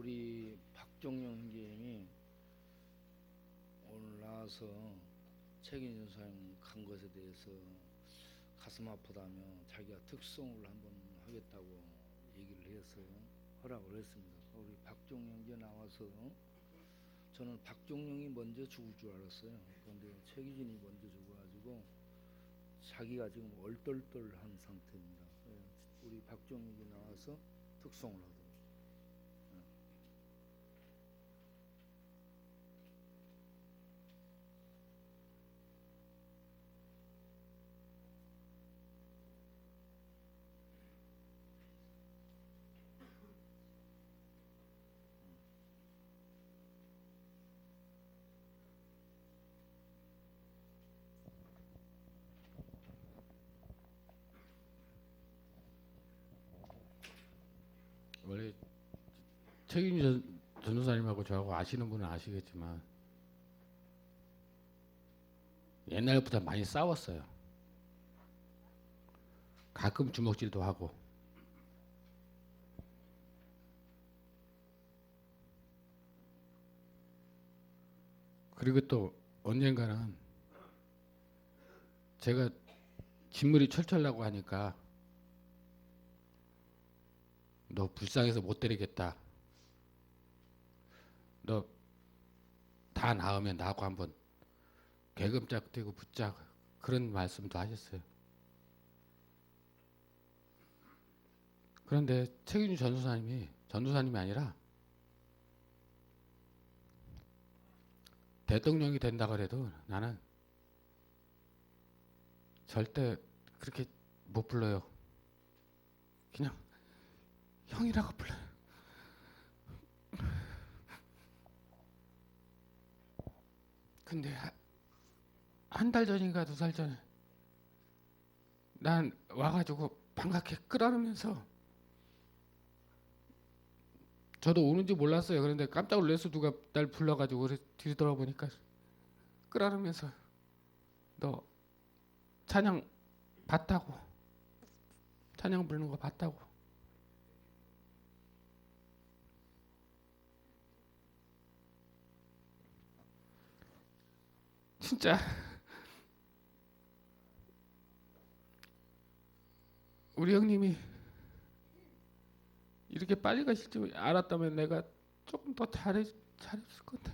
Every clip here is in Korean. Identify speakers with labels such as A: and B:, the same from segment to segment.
A: 우리 박종영 형제님이 오늘 나와서 책임진 사람 간 것에 대해서 가슴 아프다며 자기가 특송을 한번 하겠다고 얘기를 해서 허락을 했습니다. 우리 박종영 형제 나와서 저는 박종영이 먼저 죽을 줄 알았어요. 그런데 최기진이 먼저 죽어가지고 자기가 지금 얼떨떨한 상태입니다. 우리 박종영이 나와서 특송을 하도록.
B: 원래 책임진 전도사님하고 저하고 아시는 분은 아시겠지만 옛날부터 많이 싸웠어요. 가끔 주먹질도 하고. 그리고 또 언젠가는 제가 진물이 철철 나고 하니까 너 불쌍해서 못 때리겠다. 너 다 나으면 나하고 한번 개금짝 뛰고 붙자. 그런 말씀도 하셨어요. 그런데 책임진 전도사님이 아니라 대통령이 된다 그래도 나는 절대 그렇게 못 불러요. 그냥 형이라고 불러요. 근데 한 달 전인가 2달 전에 난 와가지고 반갑게 끌어안으면서 저도 오는지 몰랐어요. 그런데 깜짝 놀라서 누가 날 불러가지고 뒤로 돌아보니까 끌어안으면서 너 찬양 봤다고, 찬양 부르는 거 봤다고. 진짜 우리 형님이 이렇게 빨리 가실 줄 알았다면 내가 조금 더 잘했을 건데.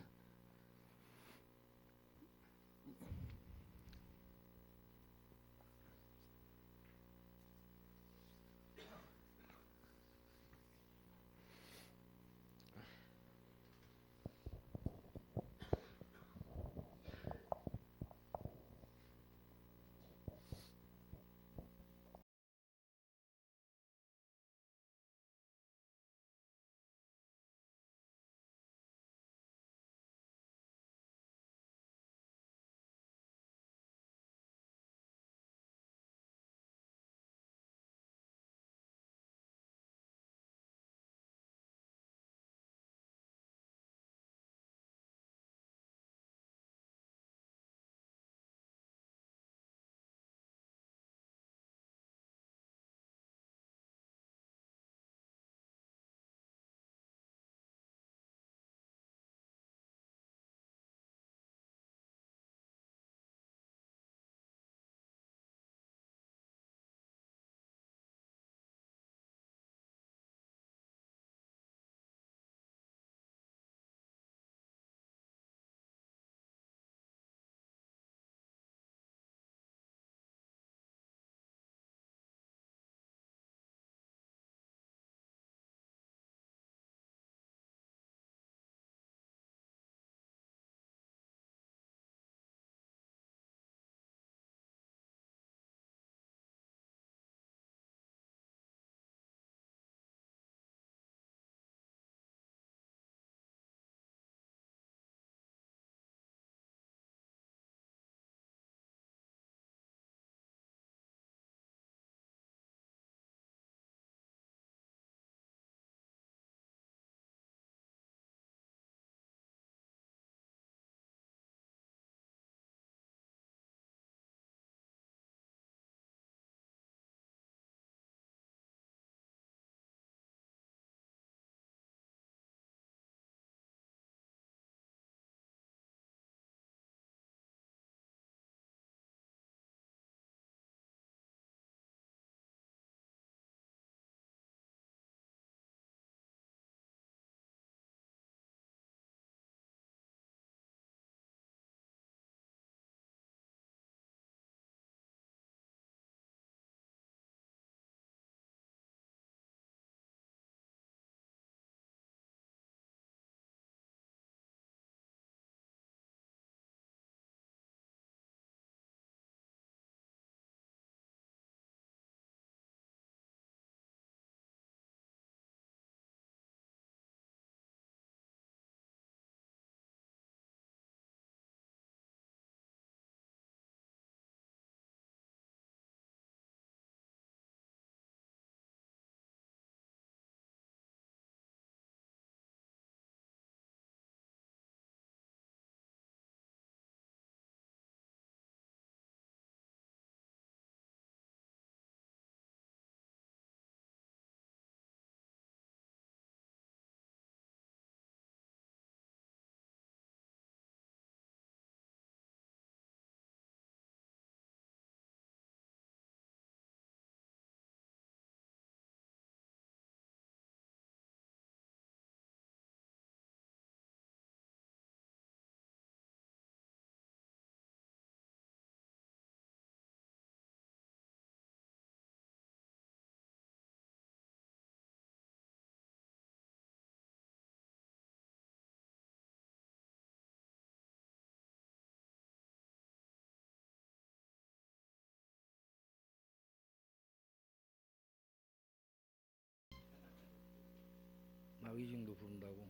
A: 자기징도 부른다고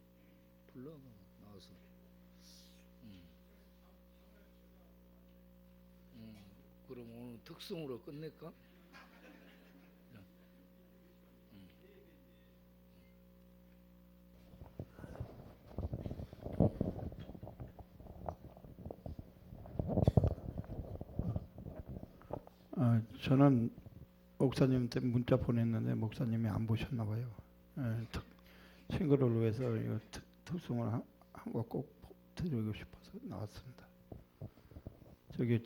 A: 불러 나와서. 그럼 오늘 특성으로 끝낼까?
C: 저는 목사님한테 문자 보냈는데 목사님이 안 보셨나 봐요. 친구를 위해서 이 특송을 한 거 꼭 드리고 싶어서 나왔습니다. 저기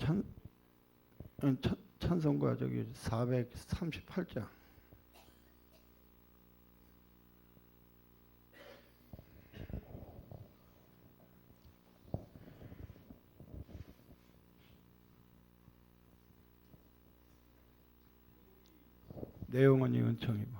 C: 찬송가 저기 438장. 내용은 이 은총이고.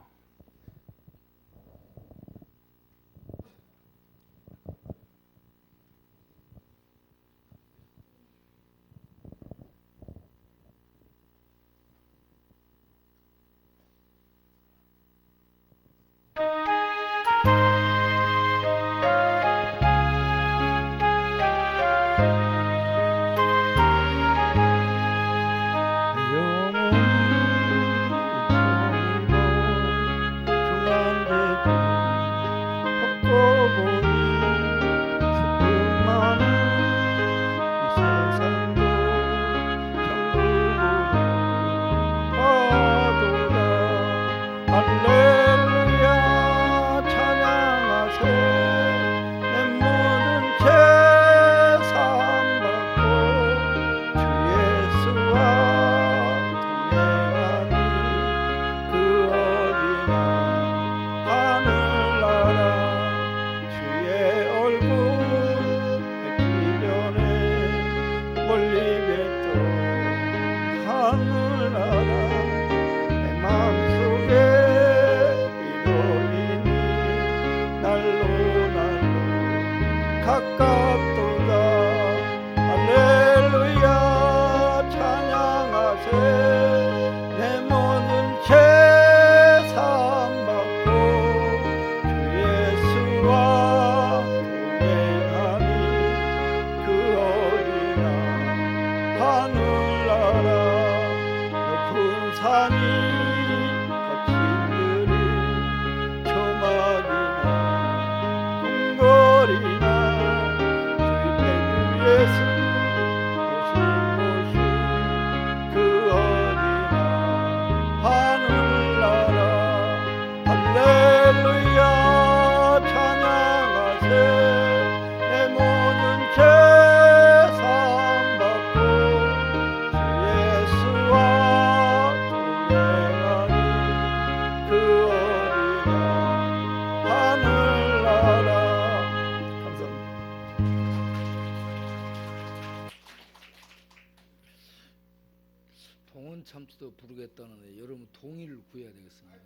A: 동원 참치도 부르겠다는데 여러분 동의를 구해야 되겠습니다.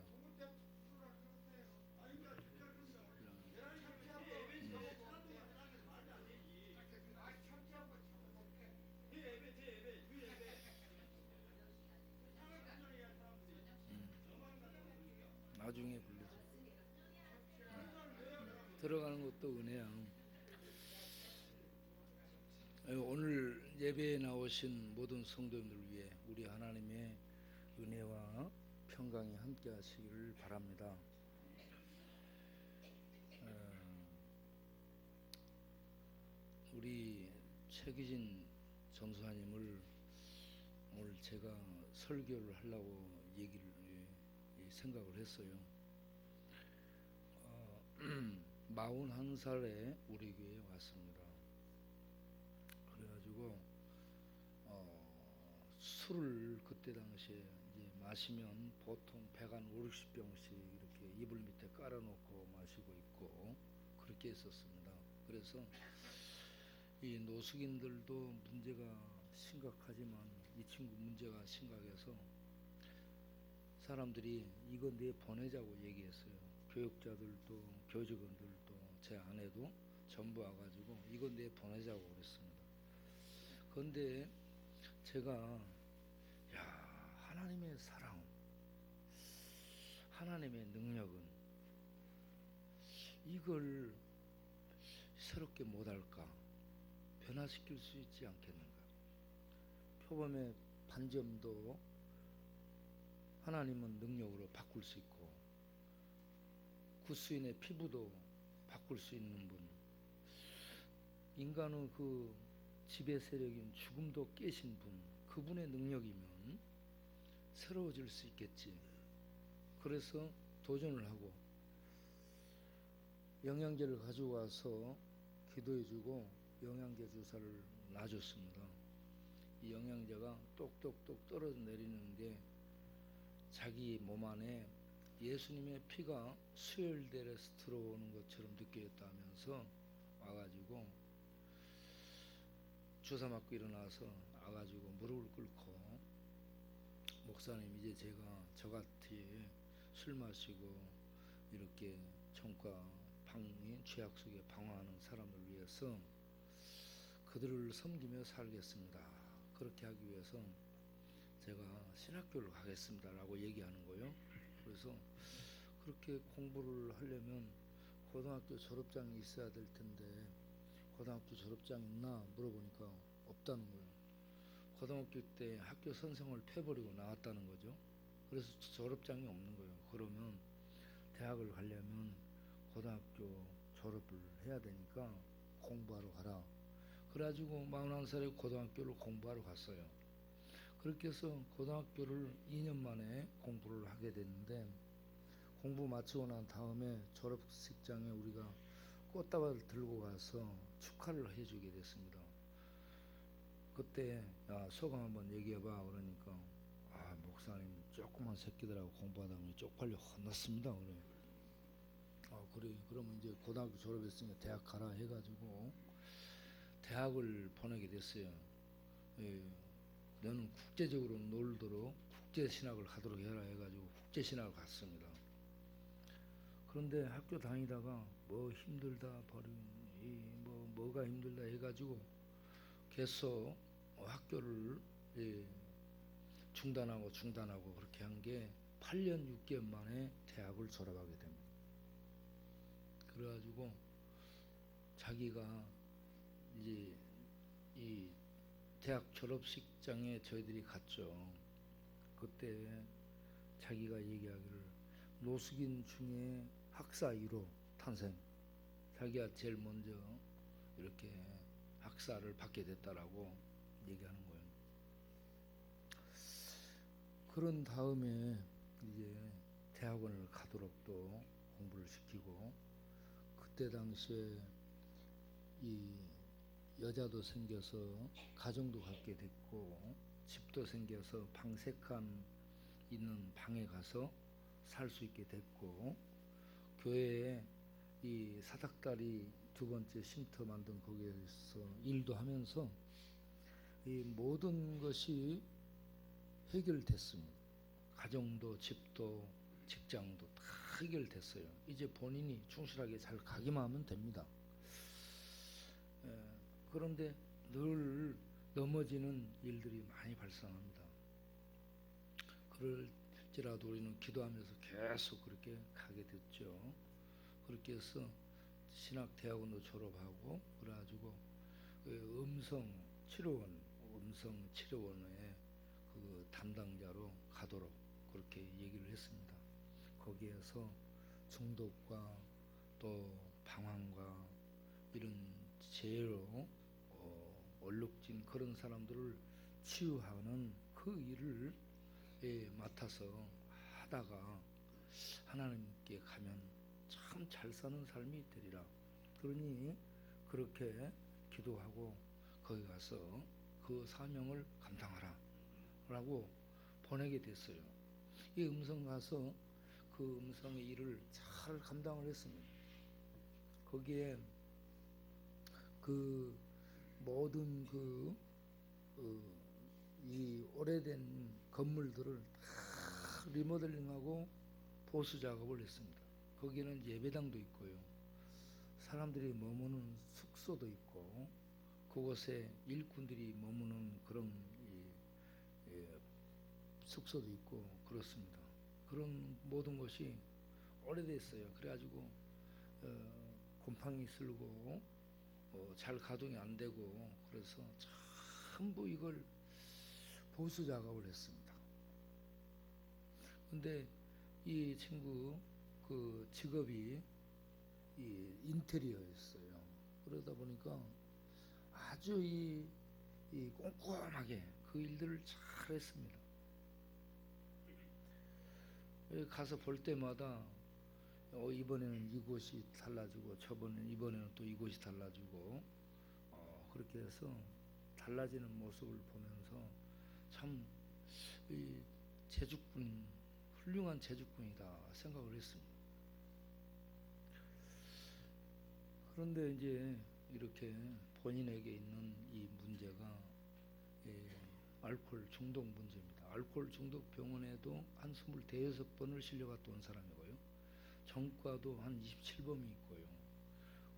A: 나중에 불러서 들어가는 것도 은혜야. 오늘 예배에 나오신 모든 성도님들 위해 우리 하나님의 은혜와 평강이 함께 하시기를 바랍니다. 우리 최기진 전수사님을 오늘 제가 설교를 하려고 생각을 했어요. 41살에 우리 교회에 왔습니다. 그래가지고 술을 그때 당시에 이제 마시면 보통 배가 50~60병씩 이렇게 이불 밑에 깔아놓고 마시고 있고 그렇게 했었습니다. 그래서 이 노숙인들도 문제가 심각하지만 이 친구 문제가 심각해서 사람들이 이거 내 보내자고 얘기했어요. 교육자들도 교직원들도 제 아내도 전부 와가지고 이거 내 보내자고 그랬습니다. 그런데 제가 하나님의 사랑, 하나님의 능력은 이걸 새롭게 못할까? 변화시킬 수 있지 않겠는가? 표범의 반점도 하나님은 능력으로 바꿀 수 있고, 구수인의 피부도 바꿀 수 있는 분, 인간의 그 지배 세력인 죽음도 깨신 분, 그분의 능력이면 새로워질 수 있겠지. 그래서 도전을 하고 영양제를 가지고 와서 기도해주고 영양제 주사를 놔줬습니다. 이 영양제가 똑똑똑 떨어져 내리는데 자기 몸 안에 예수님의 피가 수혈대에서 들어오는 것처럼 느껴졌다면서 와가지고 주사 맞고 일어나서 와가지고 무릎을 꿇고, 목사님, 이제 제가 저같이 술 마시고 이렇게 총과 죄악 속에 방황하는 사람을 위해서 그들을 섬기며 살겠습니다. 그렇게 하기 위해서 제가 신학교를 가겠습니다 라고 얘기하는 거예요. 그래서 그렇게 공부를 하려면 고등학교 졸업장이 있어야 될 텐데 고등학교 졸업장 있나 물어보니까 없다는 거예요. 고등학교 때 학교 선생을 패버리고 나왔다는 거죠. 그래서 졸업장이 없는 거예요. 그러면 대학을 가려면 고등학교 졸업을 해야 되니까 공부하러 가라. 그래가지고 41살에 고등학교를 공부하러 갔어요. 그렇게 해서 고등학교를 2년 만에 공부를 하게 됐는데, 공부 마치고 난 다음에 졸업식장에 우리가 꽃다발을 들고 가서 축하를 해주게 됐습니다. 그때 소감 한번 얘기해봐 그러니까, 목사님, 조그만 새끼들하고 공부하다 보니 쪽팔려 혼났습니다. 그래. 그래. 그러면 이제 고등학교 졸업했으니까 대학 가라 해가지고 대학을 보내게 됐어요. 예, 너는 국제적으로 놀도록 국제신학을 가도록 해라 해가지고 국제신학을 갔습니다. 그런데 학교 다니다가 뭐 힘들다 뭐가 힘들다 해가지고 계속 학교를 중단하고 그렇게 한 게 8년 6개월 만에 대학을 졸업하게 됩니다. 그래가지고 자기가 이제 이 대학 졸업식장에 저희들이 갔죠. 그때 자기가 얘기하기를 노숙인 중에 학사 1호 탄생, 자기가 제일 먼저 이렇게 학사를 받게 됐다라고 얘기하는 거예요. 그런 다음에 이제 대학원을 가도록 또 공부를 시키고, 그때 당시에 이 여자도 생겨서 가정도 갖게 됐고 집도 생겨서 방 3칸 있는 방에 가서 살 수 있게 됐고, 교회에 이 사닥다리 2번째 쉼터 만든 거기에서 일도 하면서 이 모든 것이 해결됐습니다. 가정도 집도 직장도 다 해결됐어요. 이제 본인이 충실하게 잘 가기만 하면 됩니다. 그런데 늘 넘어지는 일들이 많이 발생합니다. 그럴지라도 우리는 기도하면서 계속 그렇게 가게 됐죠. 그렇게 해서 신학대학원도 졸업하고 그래가지고 음성 치료원의 그 담당자로 가도록 그렇게 얘기를 했습니다. 거기에서 중독과 또 방황과 이런 죄로 얼룩진 그런 사람들을 치유하는 그 일을 맡아서 하다가 하나님께 가면 참 잘 사는 삶이 되리라. 그러니 그렇게 기도하고 거기 가서 그 사명을 감당하라 라고 보내게 됐어요. 이 음성 가서 그 음성의 일을 잘 감당을 했습니다. 거기에 그 모든 이 오래된 건물들을 다 리모델링하고 보수 작업을 했습니다. 거기는 예배당도 있고요, 사람들이 머무는 숙소도 있고, 그곳에 일꾼들이 머무는 그런 숙소도 있고 그렇습니다. 그런 모든 것이 오래됐어요. 그래가지고 곰팡이 쓸고 잘 가동이 안 되고 그래서 전부 이걸 보수 작업을 했습니다. 근데 이 친구 그 직업이 이 인테리어였어요. 그러다 보니까 아주 이 꼼꼼하게 그 일들을 잘 했습니다. 가서 볼 때마다 이번에는 이곳이 달라지고 이번에는 또 이곳이 달라지고 그렇게 해서 달라지는 모습을 보면서 참 이 제주꾼 훌륭한 제주꾼이다 생각을 했습니다. 그런데 이제 이렇게 본인에게 있는 이 문제가 알코올 중독 문제입니다. 알코올 중독 병원에도 한 25번을 실려갔다 온 사람이고요. 전과도 한 27범이 있고요.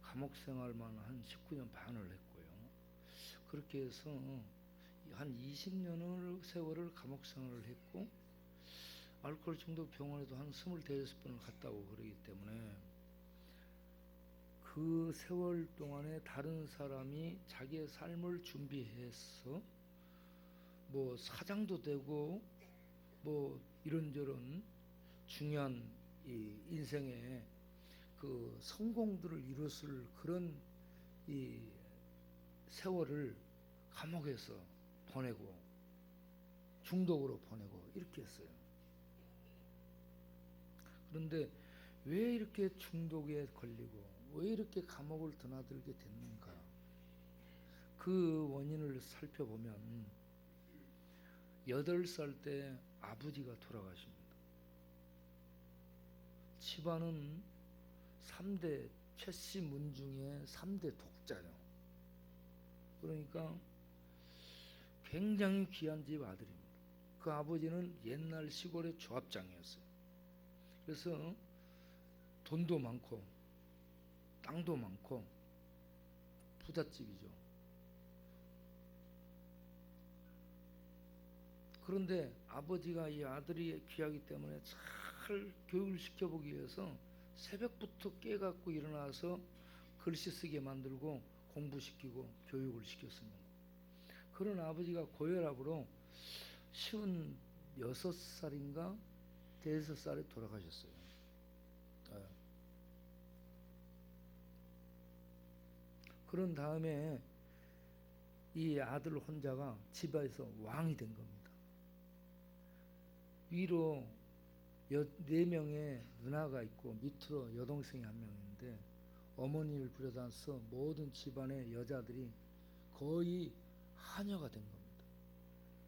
A: 감옥 생활만 한 19년 반을 했고요. 그렇게 해서 한 20년을 세월을 감옥 생활을 했고 알코올 중독 병원에도 한 25번을 갔다 오고 그러기 때문에 그 세월 동안에 다른 사람이 자기의 삶을 준비해서 뭐 사장도 되고 뭐 이런저런 중요한 이 인생의 그 성공들을 이뤘을 그런 이 세월을 감옥에서 보내고 중독으로 보내고 이렇게 했어요. 그런데 왜 이렇게 중독에 걸리고 왜 이렇게 감옥을 드나들게 됐는가? 그 원인을 살펴보면 8살 때 아버지가 돌아가십니다. 집안은 3대 최씨 문중의 3대 독자요. 그러니까 굉장히 귀한 집 아들입니다. 그 아버지는 옛날 시골의 조합장이었어요. 그래서 돈도 많고 땅도 많고 부잣집이죠. 그런데 아버지가 이 아들이 귀하기 때문에 잘 교육을 시켜보기 위해서 새벽부터 깨갖고 일어나서 글씨 쓰게 만들고 공부시키고 교육을 시켰습니다. 그런 아버지가 고혈압으로 56살인가 5살에 돌아가셨어요. 그런 다음에 이 아들 혼자가 집에서 왕이 된 겁니다. 위로 4명의 누나가 있고 밑으로 여동생이 1명인데 어머니를 부려다서 모든 집안의 여자들이 거의 하녀가 된 겁니다.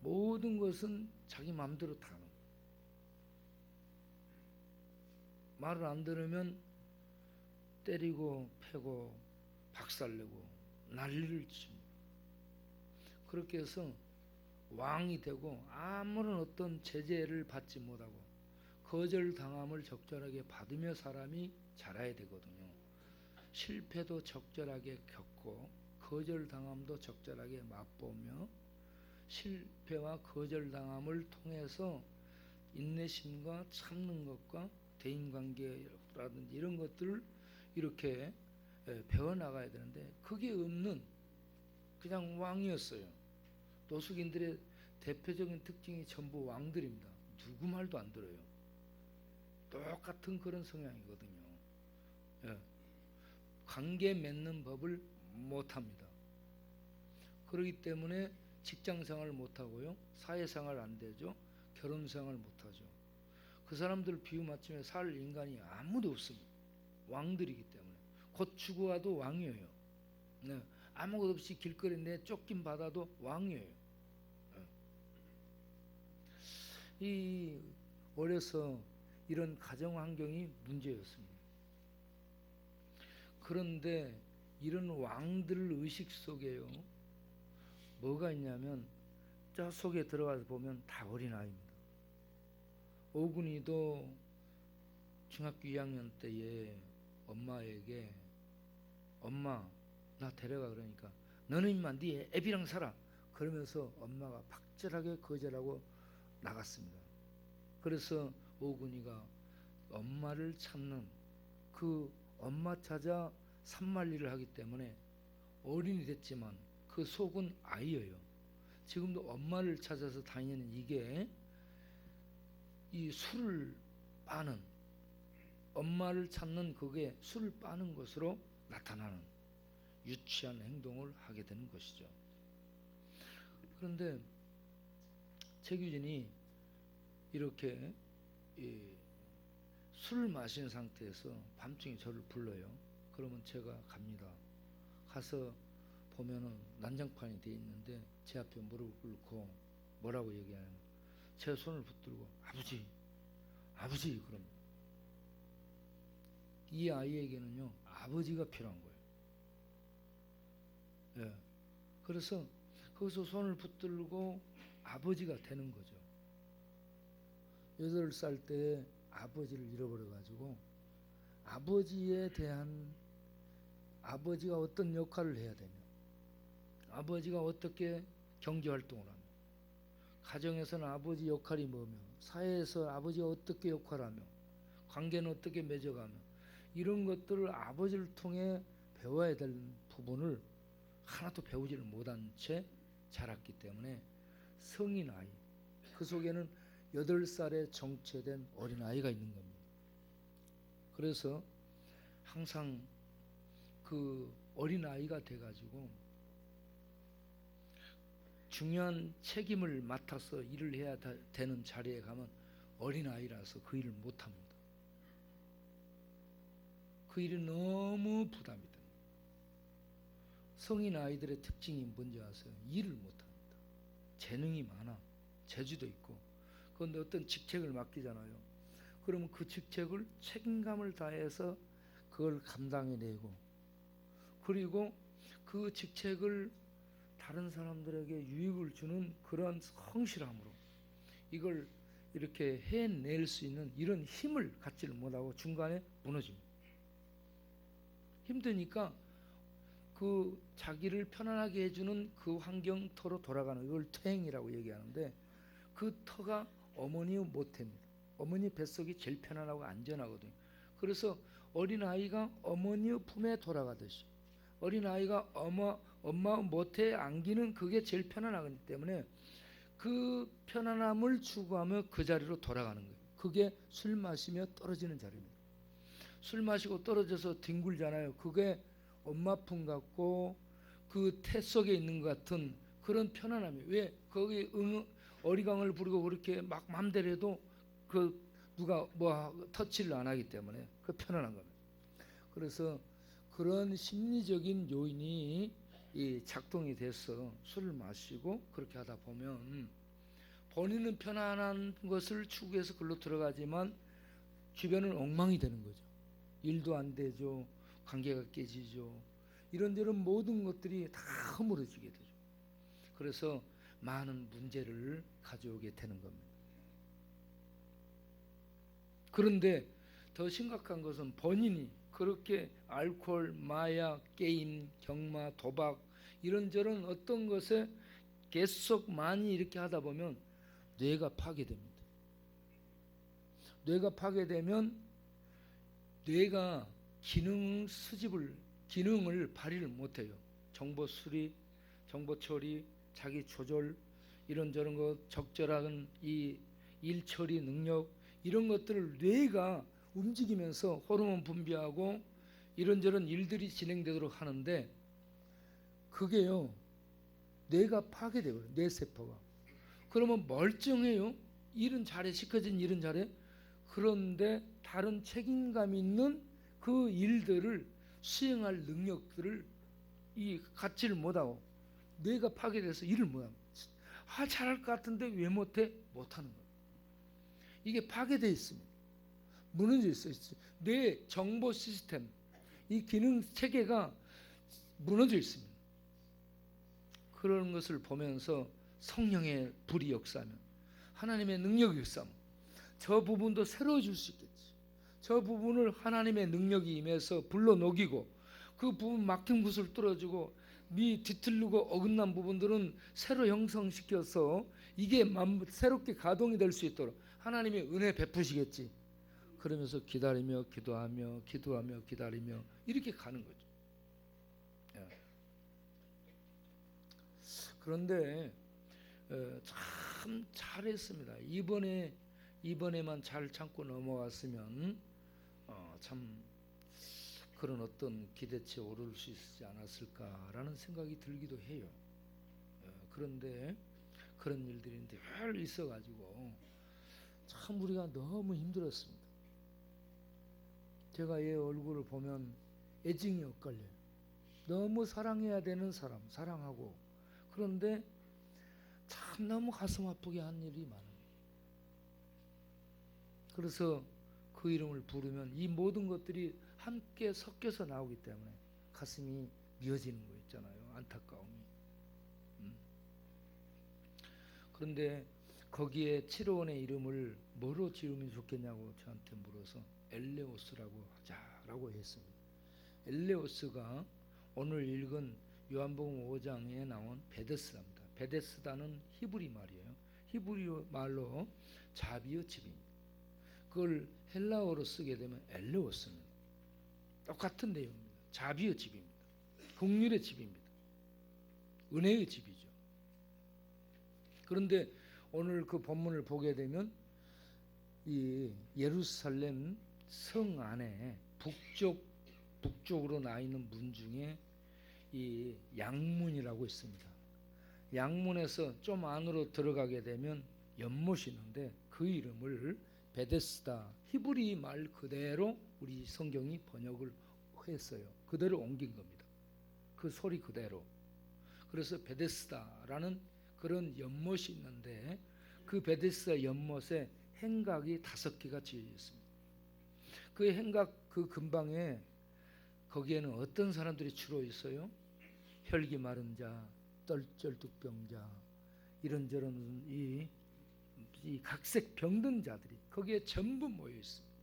A: 모든 것은 자기 마음대로 다 하는 거예요. 말을 안 들으면 때리고 패고 박살내고 난리를 칩니다. 그렇게 해서 왕이 되고 아무런 어떤 제재를 받지 못하고 거절당함을 적절하게 받으며 사람이 자라야 되거든요. 실패도 적절하게 겪고 거절당함도 적절하게 맛보며 실패와 거절당함을 통해서 인내심과 참는 것과 대인관계라든지 이런 것들을 이렇게 배워나가야 되는데 그게 없는 그냥 왕이었어요. 노숙인들의 대표적인 특징이 전부 왕들입니다. 누구 말도 안 들어요. 똑같은 그런 성향이거든요. 관계 맺는 법을 못합니다. 그렇기 때문에 직장생활을 못하고요. 사회생활 안 되죠. 결혼생활 못하죠. 그 사람들 비유 맞추며 살 인간이 아무도 없습니다. 왕들이기 때문에. 곧 죽어와도 왕이에요. 네. 아무것도 없이 길거리 내 쫓김 받아도 왕이에요. 이 어려서 이런 가정 환경이 문제였습니다. 그런데 이런 왕들 의식 속에요. 뭐가 있냐면 저 속에 들어가서 보면 다 어린아이입니다. 오군이도 중학교 2학년 때에 엄마에게 엄마 나 데려가 그러니까 너는 임마 네 애비랑 살아 그러면서 엄마가 박절하게 거절하고 나갔습니다. 그래서 오군이가 엄마를 찾는 그 엄마 찾아 산만리를 하기 때문에 어린이 됐지만 그 속은 아이예요. 지금도 엄마를 찾아서 다니는 이게 이 술을 빠는, 엄마를 찾는 그게 술을 빠는 것으로 나타나는 유치한 행동을 하게 되는 것이죠. 그런데 최규진이 이렇게 술을 마신 상태에서 밤중에 저를 불러요. 그러면 제가 갑니다. 가서 보면은 난장판이 돼 있는데 제 앞에 무릎을 꿇고 뭐라고 얘기하냐면 제 손을 붙들고 아버지, 아버지 그럽니다. 이 아이에게는요 아버지가 필요한 거예요. 예. 그래서 거기서 손을 붙들고 아버지가 되는 거죠. 8살 때 아버지를 잃어버려 가지고 아버지에 대한, 아버지가 어떤 역할을 해야 되냐, 아버지가 어떻게 경제활동을 하며, 가정에서는 아버지 역할이 뭐며, 사회에서 아버지가 어떻게 역할하며, 관계는 어떻게 맺어가며, 이런 것들을 아버지를 통해 배워야 될 부분을 하나도 배우지를 못한 채 자랐기 때문에 성인 아이, 그 속에는 8살에 정체된 어린아이가 있는 겁니다. 그래서 항상 그 어린아이가 돼가지고 중요한 책임을 맡아서 일을 해야 되는 자리에 가면 어린아이라서 그 일을 못합니다. 그 일이 너무 부담이 됩니다. 성인 아이들의 특징이 뭔지 아세요? 일을 못합니다. 재능이 많아, 재주도 있고. 그런데 어떤 직책을 맡기잖아요. 그러면 그 직책을 책임감을 다해서 그걸 감당해내고, 그리고 그 직책을 다른 사람들에게 유익을 주는 그런 성실함으로 이걸 이렇게 해낼 수 있는 이런 힘을 갖지를 못하고 중간에 무너집니다. 힘드니까 그 자기를 편안하게 해주는 그 환경터로 돌아가는, 이걸 퇴행이라고 얘기하는데, 그 터가 어머니의 모태입니다. 어머니 뱃속이 제일 편안하고 안전하거든요. 그래서 어린아이가 어머니의 품에 돌아가듯이 어린아이가 엄마 모태에 안기는 그게 제일 편안하기 때문에 그 편안함을 추구하며 그 자리로 돌아가는 거예요. 그게 술 마시며 떨어지는 자리입니다. 술 마시고 떨어져서 뒹굴잖아요. 그게 엄마 품 같고 그 태 속에 있는 것 같은 그런 편안함이, 왜 거기 어리광을 부리고 그렇게 막 맘대로 해도 그 누가 뭐 터치를 안 하기 때문에 그 편안한 겁니다. 그래서 그런 심리적인 요인이 이 작동이 돼서 술을 마시고 그렇게 하다 보면 본인은 편안한 것을 추구해서 글로 들어가지만 주변은 엉망이 되는 거죠. 일도 안 되죠. 관계가 깨지죠. 이런저런 모든 것들이 다 허물어지게 되죠. 그래서 많은 문제를 가져오게 되는 겁니다. 그런데 더 심각한 것은 본인이 그렇게 알코올, 마약, 게임, 경마, 도박 이런저런 어떤 것에 계속 많이 이렇게 하다 보면 뇌가 파괴됩니다. 뇌가 파괴되면 뇌가 기능을 발휘를 못해요. 정보 수립, 정보 처리, 자기 조절, 이런저런 것, 적절한 이 일 처리 능력, 이런 것들을 뇌가 움직이면서 호르몬 분비하고 이런저런 일들이 진행되도록 하는데, 그게요 뇌가 파괴돼요. 뇌세포가. 그러면 멀쩡해요. 일은 잘해, 시켜진 일은 잘해. 그런데 다른 책임감 있는 그 일들을 수행할 능력들을 갖지를 못하고 뇌가 파괴돼서 일을 못합니다. 잘할 것 같은데 왜 못해? 못하는 거예요. 이게 파괴되어 있습니다. 무너져 있어요. 뇌 정보 시스템, 이 기능 체계가 무너져 있습니다. 그런 것을 보면서 성령의 불이 역사하면, 하나님의 능력이 역사하면 저 부분도 새로워질 수 있겠지. 저 부분을 하나님의 능력이 임해서 불러 녹이고, 그 부분 막힌 곳을 뚫어주고, 뒤틀리고 어긋난 부분들은 새로 형성시켜서 이게 새롭게 가동이 될 수 있도록 하나님의 은혜 베푸시겠지. 그러면서 기다리며 기도하며 기도하며 기다리며 이렇게 가는 거죠. 예. 그런데 참 잘했습니다. 이번에만 잘 참고 넘어갔으면 참 그런 어떤 기대치에 오를 수 있지 않았을까라는 생각이 들기도 해요. 그런데 그런 일들이 늘 있어가지고 참 우리가 너무 힘들었습니다. 제가 얘 얼굴을 보면 애증이 엇갈려요. 너무 사랑해야 되는 사람 사랑하고, 그런데 참 너무 가슴 아프게 한 일이 많아요. 그래서 그 이름을 부르면 이 모든 것들이 함께 섞여서 나오기 때문에 가슴이 미어지는 거 있잖아요. 안타까움이. 그런데 거기에 치료원의 이름을 뭐로 지으면 좋겠냐고 저한테 물어서 엘레오스라고 하자라고 했습니다. 엘레오스가 오늘 읽은 요한복음 5장에 나온 베데스다입니다. 베데스다는 히브리 말이에요. 히브리 말로 자비의 집입니다. 그걸 헬라어로 쓰게 되면 엘레오스입니다. 똑같은 내용입니다. 자비의 집입니다. 긍휼의 집입니다. 은혜의 집이죠. 그런데 오늘 그 본문을 보게 되면 이 예루살렘 성 안에 북쪽으로 나 있는 문 중에 이 양문이라고 있습니다. 양문에서 좀 안으로 들어가게 되면 연못이 있는데 그 이름을 베데스다, 히브리 말 그대로 우리 성경이 번역을 했어요. 그대로 옮긴 겁니다. 그 소리 그대로. 그래서 베데스다라는 그런 연못이 있는데 그 베데스다 연못에 행각이 5개가 지어져 있습니다. 그 행각 그 근방에 거기에는 어떤 사람들이 주로 있어요? 혈기 마른 자, 쩔쩔뚝병자, 이런저런 이 각색 병든 자들이 거기에 전부 모여 있습니다.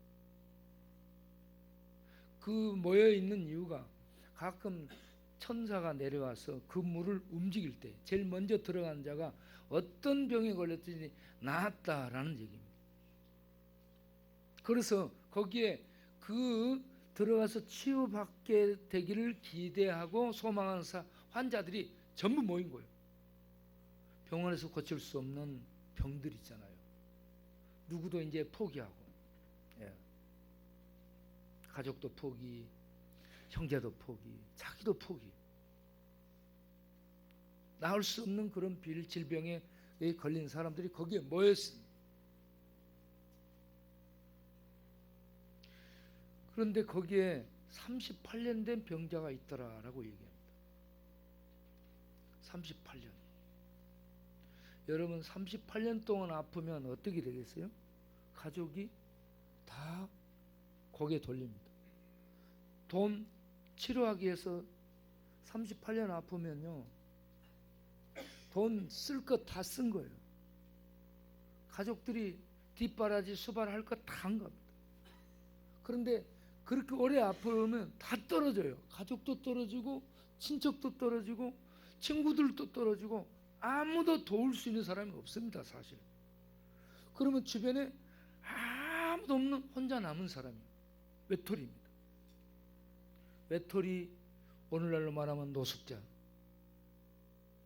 A: 그 모여 있는 이유가 가끔 천사가 내려와서 그 물을 움직일 때 제일 먼저 들어간 자가 어떤 병에 걸렸든지 나았다라는 얘기입니다. 그래서 거기에 그 들어가서 치유받게 되기를 기대하고 소망하는 환자들이 전부 모인 거예요. 병원에서 고칠 수 없는 병들 있잖아요. 누구도 이제 포기하고, 가족도 포기, 형제도 포기, 자기도 포기. 나을 수 없는 그런 질병에 걸린 사람들이 거기에 모였습니다. 그런데 거기에 38년 된 병자가 있더라라고 얘기합니다. 38년. 여러분 38년 동안 아프면 어떻게 되겠어요? 가족이 다 고개 돌립니다. 돈 치료하기 위해서 38년 아프면요, 돈 쓸 것 다 쓴 거예요. 가족들이 뒷바라지 수발할 것 다 한 겁니다. 그런데 그렇게 오래 아프면 다 떨어져요. 가족도 떨어지고 친척도 떨어지고 친구들도 떨어지고 아무도 도울 수 있는 사람이 없습니다, 사실. 그러면 주변에 아무도 없는 혼자 남은 사람이에요. 외톨이입니다. 외톨이, 오늘날로 말하면 노숙자.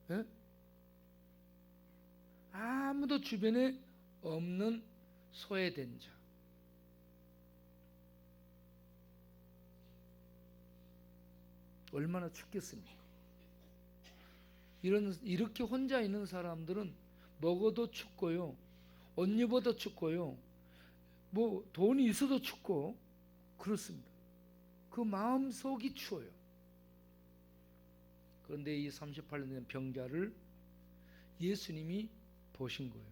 A: 예? 아무도 주변에 없는 소외된 자. 얼마나 춥겠습니까? 이렇게 혼자 있는 사람들은 먹어도 춥고요, 옷 입어도 춥고요, 뭐 돈이 있어도 춥고 그렇습니다. 그 마음 속이 추워요. 그런데 이 38년 된 병자를 예수님이 보신 거예요.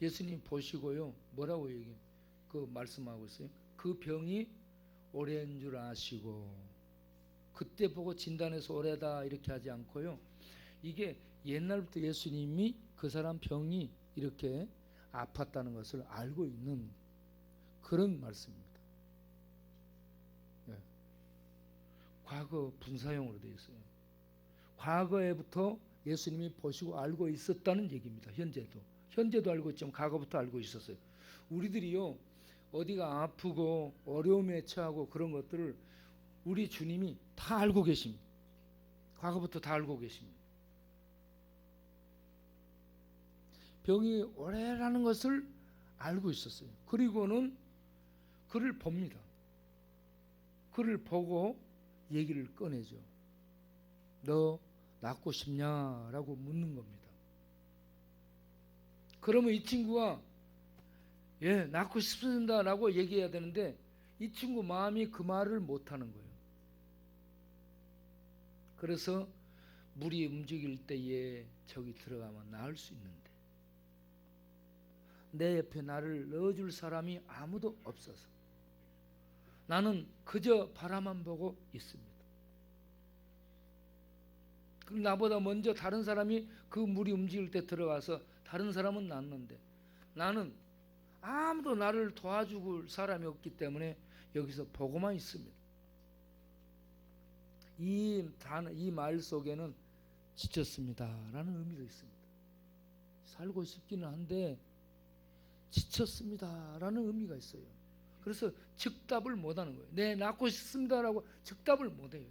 A: 예수님 보시고요, 뭐라고 얘기해요? 그 말씀하고 있어요. 그 병이 오래인 줄 아시고, 그때 보고 진단해서 오래다 이렇게 하지 않고요, 이게 옛날부터 예수님이 그 사람 병이 이렇게 아팠다는 것을 알고 있는 그런 말씀입니다. 예. 과거 분사형으로 되어 있어요. 과거에부터 예수님이 보시고 알고 있었다는 얘기입니다. 현재도. 현재도 알고 있지만 과거부터 알고 있었어요. 우리들이요, 어디가 아프고 어려움에 처하고 그런 것들을 우리 주님이 다 알고 계십니다. 과거부터 다 알고 계십니다. 병이 오래라는 것을 알고 있었어요. 그리고는 그를 봅니다. 그를 보고 얘기를 꺼내죠. 너 낫고 싶냐라고 묻는 겁니다. 그러면 이 친구가 예, 낫고 싶습니다라고 얘기해야 되는데 이 친구 마음이 그 말을 못하는 거예요. 그래서 물이 움직일 때에 저기 들어가면 나을 수 있는데 내 옆에 나를 넣어줄 사람이 아무도 없어서 나는 그저 바라만 보고 있습니다. 그럼 나보다 먼저 다른 사람이 그 물이 움직일 때 들어가서 다른 사람은 낫는데 나는 아무도 나를 도와줄 사람이 없기 때문에 여기서 보고만 있습니다. 이 말 속에는 지쳤습니다라는 의미도 있습니다. 살고 싶기는 한데 지쳤습니다라는 의미가 있어요. 그래서 즉답을 못하는 거예요. 네, 낫고 싶습니다라고 즉답을 못해요.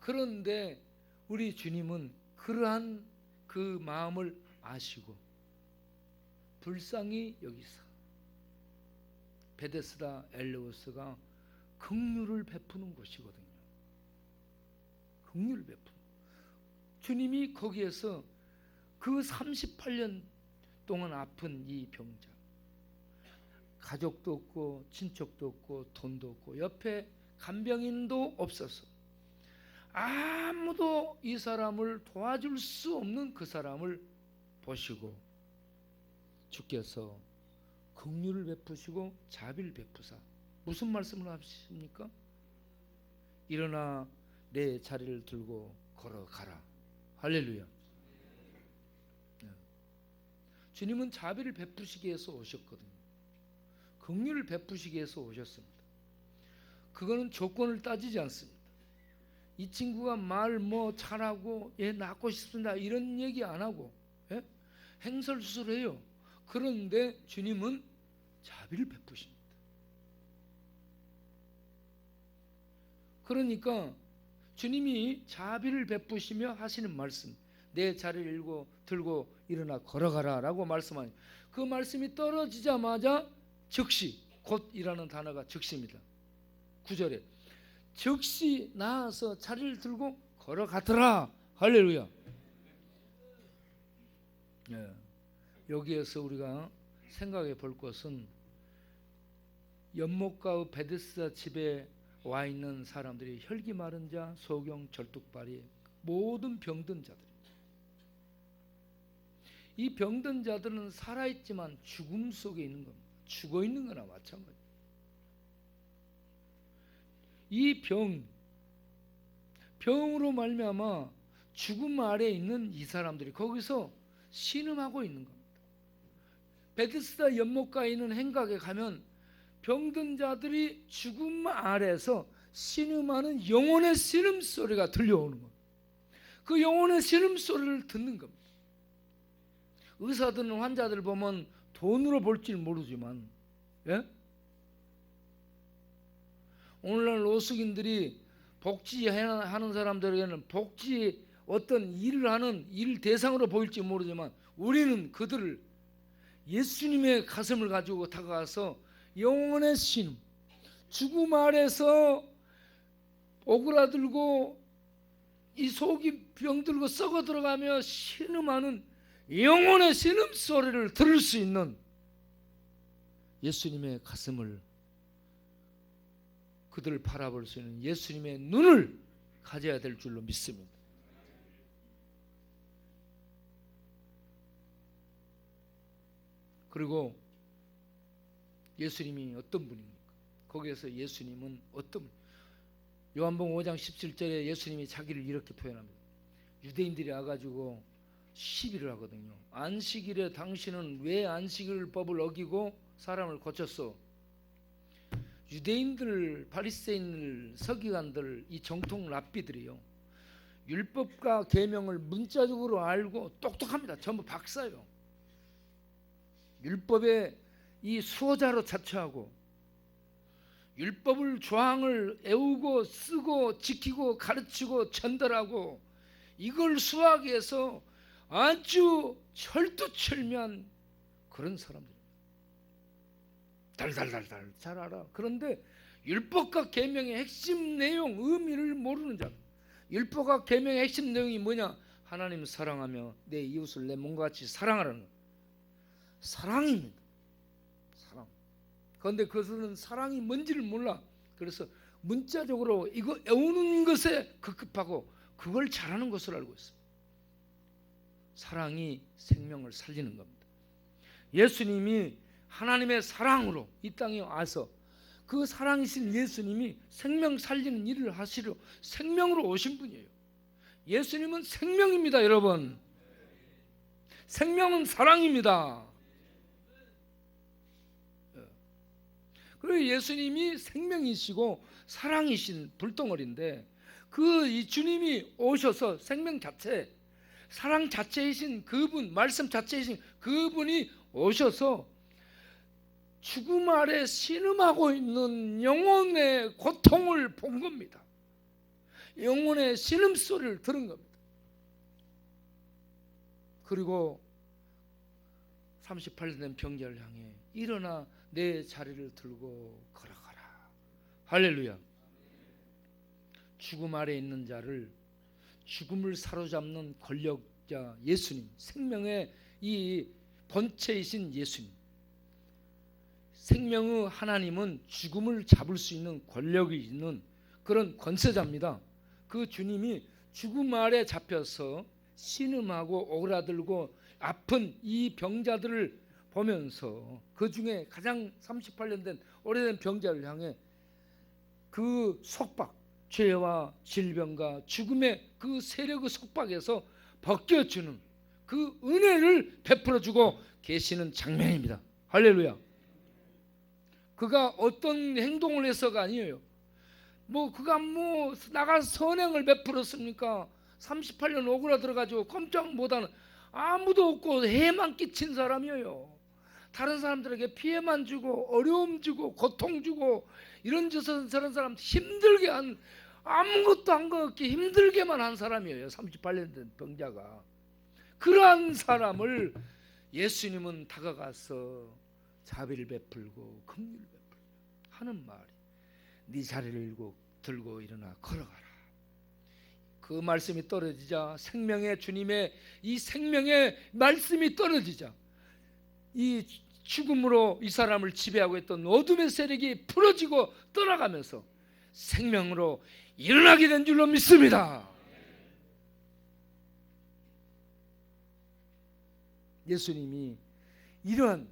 A: 그런데 우리 주님은 그러한 그 마음을 아시고 불쌍히 여기서 베데스다 엘레우스가 긍휼을 베푸는 곳이거든요. 긍휼을 베푸는. 주님이 거기에서 그 38년 동안 아픈 이 병자, 가족도 없고 친척도 없고 돈도 없고 옆에 간병인도 없어서 아무도 이 사람을 도와줄 수 없는 그 사람을 보시고 주께서 긍휼을 베푸시고 자비를 베푸사 무슨 말씀을 하십니까? 일어나 내 자리를 들고 걸어가라. 할렐루야. 주님은 자비를 베푸시기 위해서 오셨거든요. 긍휼을 베푸시기 위해서 오셨습니다. 그거는 조건을 따지지 않습니다. 이 친구가 말 잘하고 예, 낫고 싶습니다 이런 얘기 안 하고 예? 행설수설해요. 그런데 주님은 자비를 베푸십니다. 그러니까 주님이 자비를 베푸시며 하시는 말씀, 내 자리를 들고 일어나 걸어가라 라고 말씀하니 그 말씀이 떨어지자마자 즉시, 곧이라는 단어가 즉시입니다. 9절에 즉시 나와서 자리를 들고 걸어가더라. 할렐루야. 예. 여기에서 우리가 생각해 볼 것은 연못가의 베데스다 집에 와 있는 사람들이 혈기 마른 자, 소경, 절뚝발이 모든 병든 자들입니다. 이 병든 자들은 살아있지만 죽음 속에 있는 겁니다. 죽어 있는 거나 마찬가지입니다. 이 병으로 말미암아 죽음 아래에 있는 이 사람들이 거기서 신음하고 있는 겁니다. 베데스다 연못가에 있는 행각에 가면 병든 자들이 죽음 아래에서 신음하는 영혼의 신음소리가 들려오는 겁니다. 그 영혼의 신음소리를 듣는 겁니다. 의사들은 환자들 보면 돈으로 볼 줄 모르지만 예? 오늘날 노숙인들이 복지하는 사람들에게는 복지 어떤 일을 하는 일 대상으로 보일지 모르지만 우리는 그들을 예수님의 가슴을 가지고 다가가서 영혼의 신음, 죽음 아래서 오그라들고 이 속이 병들고 썩어 들어가며 신음하는 영혼의 신음 소리를 들을 수 있는 예수님의 가슴을, 그들을 바라볼 수 있는 예수님의 눈을 가져야 될 줄로 믿습니다. 그리고 예수님이 어떤 분입니까? 거기에서 예수님은 어떤 분? 요한복음 5장 17절에 예수님이 자기를 이렇게 표현합니다. 유대인들이 와가지고 시비를 하거든요. 안식일에 당신은 왜 안식일법을 어기고 사람을 고쳤어? 유대인들, 바리새인들, 서기관들, 이 정통 랍비들이요, 율법과 계명을 문자적으로 알고 똑똑합니다. 전부 박사요. 율법의 이 수호자로 자처하고 율법을 조항을 애우고 쓰고 지키고 가르치고 전달하고 이걸 수하기 위해서 아주 철두철미한 그런 사람들입니다. 달달달달 잘 알아. 그런데 율법과 계명의 핵심 내용, 의미를 모르는 자. 율법과 계명의 핵심 내용이 뭐냐? 하나님을 사랑하며 내 이웃을 내 몸과 같이 사랑하라는 것. 사랑입니다. 사랑. 그런데 그것은 사랑이 뭔지를 몰라. 그래서 문자적으로 이거 애우는 것에 급급하고 그걸 잘하는 것으로 알고 있습니다. 사랑이 생명을 살리는 겁니다. 예수님이 하나님의 사랑으로 이 땅에 와서 그 사랑이신 예수님이 생명 살리는 일을 하시려 생명으로 오신 분이에요. 예수님은 생명입니다, 여러분. 생명은 사랑입니다. 그리고 예수님이 생명이시고 사랑이신 불덩어리인데 그 이 주님이 오셔서 생명 자체, 사랑 자체이신 그분, 말씀 자체이신 그분이 오셔서 죽음 아래 신음하고 있는 영혼의 고통을 본 겁니다. 영혼의 신음소리를 들은 겁니다. 그리고 38년 된 병자를 향해 일어나 내 자리를 들고 걸어가라. 할렐루야. 죽음 아래 있는 자를, 죽음을 사로잡는 권력자 예수님, 생명의 이 본체이신 예수님, 생명의 하나님은 죽음을 잡을 수 있는 권력이 있는 그런 권세자입니다. 그 주님이 죽음 아래 잡혀서 신음하고 오그라들고 아픈 이 병자들을 보면서 그 중에 가장 38년 된 오래된 병자를 향해 그 속박, 죄와 질병과 죽음의 그 세력의 속박에서 벗겨주는 그 은혜를 베풀어주고 계시는 장면입니다. 할렐루야. 그가 어떤 행동을 해서가 아니에요. 그가 나가서 선행을 베풀었습니까? 38년 오그라들어가지고 꼼짝 못하는, 아무도 없고 해만 끼친 사람이에요. 다른 사람들에게 피해만 주고 어려움 주고 고통 주고 이런저런 저런 사람 힘들게 한, 아무것도 한 거 없게 힘들게만 한 사람이에요. 38년 된 병자가. 그러한 사람을 예수님은 다가가서 자비를 베풀고 긍휼을 베풀고 하는 말이, 네 자리를 들고 일어나 걸어가라. 그 말씀이 떨어지자, 생명의 주님의 이 생명의 말씀이 떨어지자, 이 죽음으로 이 사람을 지배하고 있던 어둠의 세력이 풀어지고 떠나가면서 생명으로 일어나게 된 줄로 믿습니다. 예수님이 이러한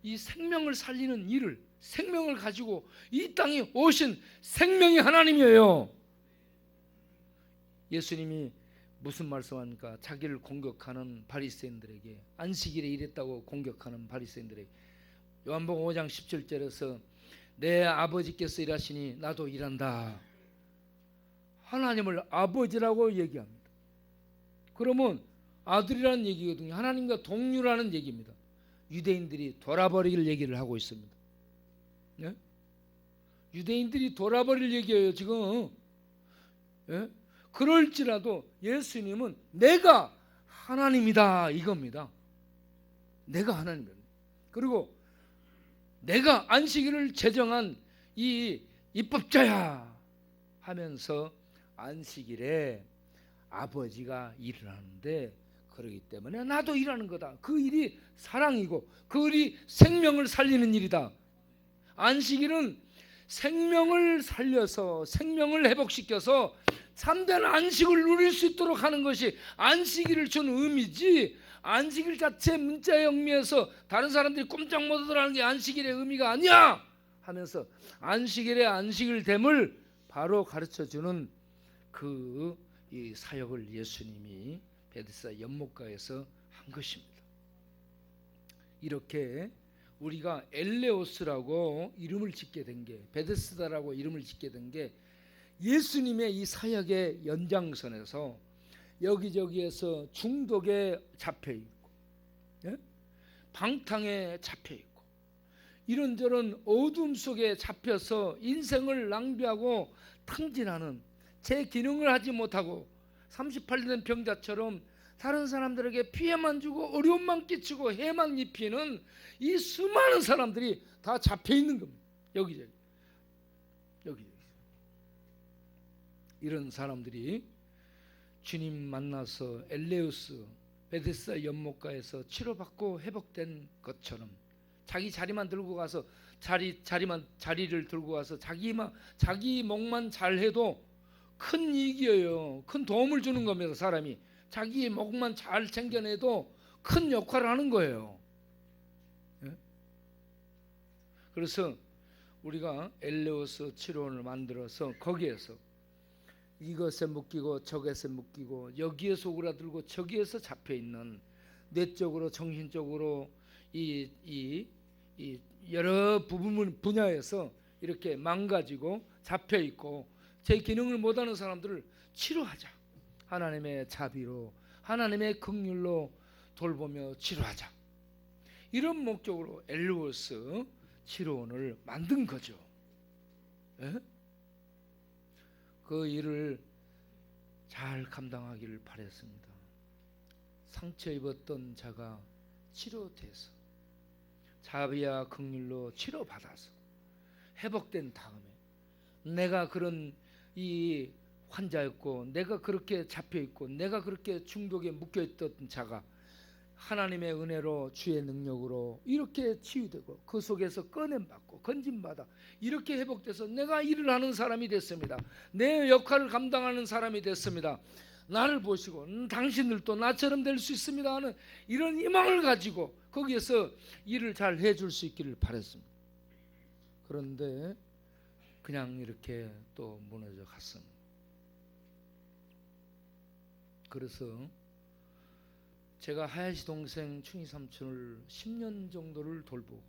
A: 이 생명을 살리는 일을, 생명을 가지고 이 땅에 오신 생명의 하나님이에요. 예수님이 무슨 말씀합니까? 자기를 공격하는 바리새인들에게, 안식일에 일했다고 공격하는 바리새인들에게 요한복음 5장 17절에서 내 아버지께서 일하시니 나도 일한다. 하나님을 아버지라고 얘기합니다. 그러면 아들이라는 얘기거든요. 하나님과 동류라는 얘기입니다. 유대인들이 돌아버리길 얘기를 하고 있습니다. 네? 유대인들이 돌아버릴 얘기예요 지금. 네? 그럴지라도 예수님은 내가 하나님이다 이겁니다. 내가 하나님이다. 그리고 내가 안식일을 제정한 이 입법자야 하면서 안식일에 아버지가 일을 하는데, 그러기 때문에 나도 일하는 거다. 그 일이 사랑이고 그 일이 생명을 살리는 일이다. 안식일은 생명을 살려서 생명을 회복시켜서 참된 안식을 누릴 수 있도록 하는 것이 안식일을 준 의미지, 안식일 자체 문자의 의미에서 다른 사람들이 꼼짝 못하더라는 게 안식일의 의미가 아니야 하면서 안식일의 안식일됨을 바로 가르쳐주는 그 이 사역을 예수님이 베데스다 연못가에서 한 것입니다. 이렇게 우리가 엘레오스라고 이름을 짓게 된 게, 베데스다라고 이름을 짓게 된 게 예수님의 이 사역의 연장선에서 여기저기에서 중독에 잡혀 있고, 예? 방탕에 잡혀 있고, 이런저런 어둠 속에 잡혀서 인생을 낭비하고 탕진하는, 제 기능을 하지 못하고 38년 된 병자처럼 다른 사람들에게 피해만 주고 어려움만 끼치고 해만 입히는 이 수많은 사람들이 다 잡혀 있는 겁니다. 여기저기. 이런 사람들이 주님 만나서 엘레우스 베데스다 연못가에서 치료받고 회복된 것처럼 자기 자리만 들고 가서 자리를 들고 가서 자기 목만 잘해도 큰 이익이에요. 큰 도움을 주는 겁니다. 사람이 자기 목만 잘 챙겨내도 큰 역할을 하는 거예요. 예? 그래서 우리가 엘레우스 치료원을 만들어서 거기에서 이것에 묶이고 저것에 묶이고 여기에서 오그라들고 저기에서 잡혀있는 뇌적으로 정신적으로 이 여러 분야에서 이렇게 망가지고 잡혀있고 제 기능을 못하는 사람들을 치료하자. 하나님의 자비로 하나님의 긍휼로 돌보며 치료하자. 이런 목적으로 엘레우스 치료원을 만든 거죠. 예? 그 일을 잘 감당하기를 바랬습니다. 상처 입었던 자가 치료돼서 자비와 긍휼로 치료받아서 회복된 다음에 내가 그런 이 환자였고 내가 그렇게 잡혀있고 내가 그렇게 중독에 묶여있던 자가 하나님의 은혜로 주의 능력으로 이렇게 치유되고 그 속에서 꺼냄받고 건짐받아 이렇게 회복돼서 내가 일을 하는 사람이 됐습니다. 내 역할을 감당하는 사람이 됐습니다. 나를 보시고 당신들도 나처럼 될 수 있습니다 하는 이런 희망을 가지고 거기에서 일을 잘 해줄 수 있기를 바랬습니다. 그런데 그냥 이렇게 또 무너져 갔습니다. 그래서 제가 하야시 동생 충희 삼촌을 10년 정도를 돌보고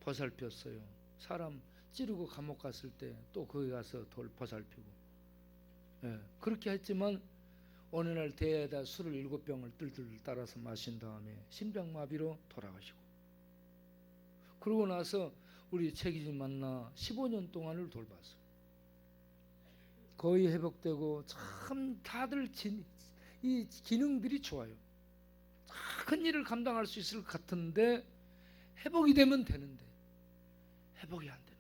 A: 보살폈어요. 사람 찌르고 감옥 갔을 때 또 거기 가서 보살피고, 예, 그렇게 했지만 어느 날 대에다 술을 7병을 뜰뜰 따라서 마신 다음에 심장마비로 돌아가시고, 그러고 나서 우리 최기진 만나 15년 동안을 돌봤어요. 거의 회복되고 참 다들 이 기능들이 좋아요. 큰 일을 감당할 수 있을 것 같은데 회복이 되면 되는데 회복이 안 되는.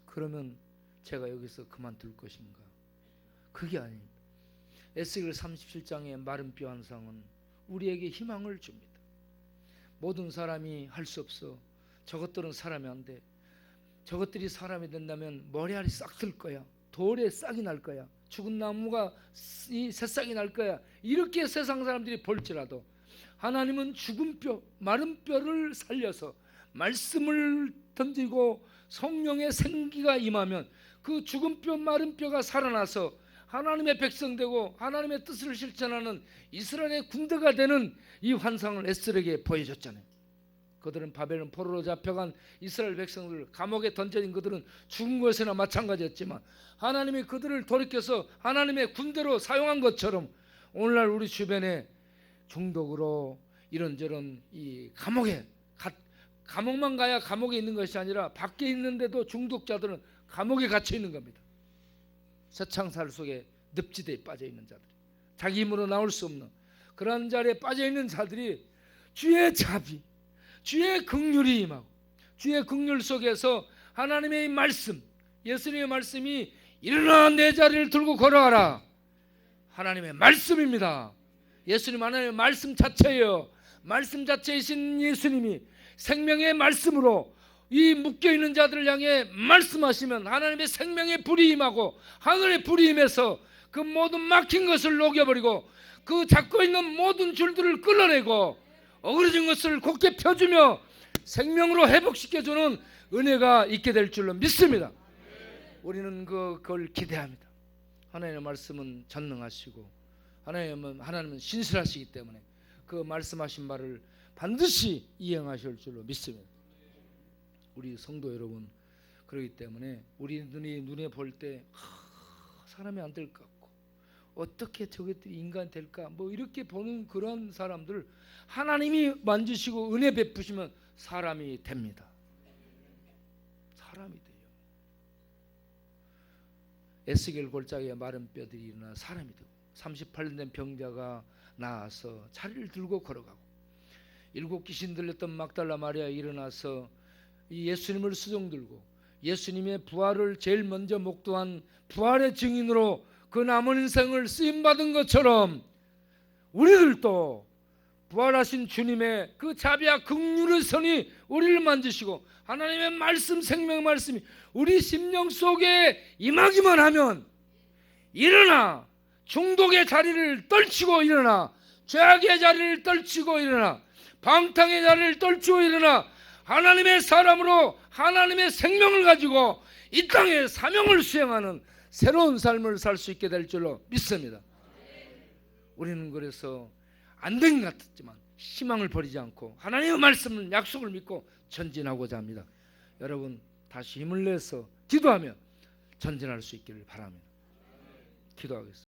A: 그러면 제가 여기서 그만둘 것인가? 그게 아닙니다. 에스겔 37장의 마른 뼈 환상은 우리에게 희망을 줍니다. 모든 사람이 할 수 없어. 저것들은 사람이 안 돼. 저것들이 사람이 된다면 머리알이 싹 들 거야. 돌에 싹이 날 거야. 죽은 나무가 새싹이 날 거야. 이렇게 세상 사람들이 볼지라도 하나님은 죽은 뼈, 마른 뼈를 살려서 말씀을 던지고 성령의 생기가 임하면 그 죽은 뼈, 마른 뼈가 살아나서 하나님의 백성 되고 하나님의 뜻을 실천하는 이스라엘의 군대가 되는 이 환상을 에스겔에게 보여줬잖아요. 그들은 바벨론 포로로 잡혀간 이스라엘 백성들 감옥에 던져진 그들은 죽은 것이나 마찬가지였지만 하나님이 그들을 돌이켜서 하나님의 군대로 사용한 것처럼 오늘날 우리 주변에 중독으로 이런저런 이 감옥만 가야 감옥에 있는 것이 아니라 밖에 있는데도 중독자들은 감옥에 갇혀 있는 겁니다. 새창살 속에 늪지대에 빠져 있는 자들, 자기 힘으로 나올 수 없는 그런 자리에 빠져 있는 자들이 주의 자비, 주의 긍휼이 임하고 주의 긍휼 속에서 하나님의 말씀, 예수님의 말씀이 일어나 내 자리를 들고 걸어가라. 하나님의 말씀입니다. 예수님 하나님의 말씀 자체예요. 말씀 자체이신 예수님이 생명의 말씀으로 이 묶여있는 자들을 향해 말씀하시면 하나님의 생명의 불이 임하고 하늘의 불이 임해서 그 모든 막힌 것을 녹여버리고 그 잡고 있는 모든 줄들을 끌어내고 어그러진 것을 곧게 펴주며 생명으로 회복시켜주는 은혜가 있게 될 줄로 믿습니다. 우리는 그걸 기대합니다. 하나님의 말씀은 전능하시고 하나님은 신실하시기 때문에 그 말씀하신 말을 반드시 이행하실 줄로 믿습니다. 우리 성도 여러분, 그렇기 때문에 우리 눈에 볼 때 사람이 안 될 것 같고 어떻게 저것들이 인간 될까? 뭐 이렇게 보는 그런 사람들 하나님이 만지시고 은혜 베푸시면 사람이 됩니다. 사람이 돼요. 에스겔 골짜기에 마른 뼈들이 일어나 사람이 되고 38년 된 병자가 나와서 자리를 들고 걸어가고 7 귀신 들렸던 막달라 마리아 일어나서 이 예수님을 수종 들고 예수님의 부활을 제일 먼저 목도한 부활의 증인으로 그 남은 인생을 쓰임받은 것처럼 우리들도 부활하신 주님의 그 자비와 긍휼의 손이 우리를 만지시고 하나님의 말씀, 생명의 말씀이 우리 심령 속에 임하기만 하면 일어나 중독의 자리를 떨치고 일어나 죄악의 자리를 떨치고 일어나 방탕의 자리를 떨치고 일어나 하나님의 사람으로 하나님의 생명을 가지고 이 땅에 사명을 수행하는 새로운 삶을 살 수 있게 될 줄로 믿습니다. 우리는 그래서 안 된 것 같았지만 희망을 버리지 않고 하나님의 말씀을 약속을 믿고 전진하고자 합니다. 여러분 다시 힘을 내서 기도하며 전진할 수 있기를 바랍니다. 기도하겠습니다.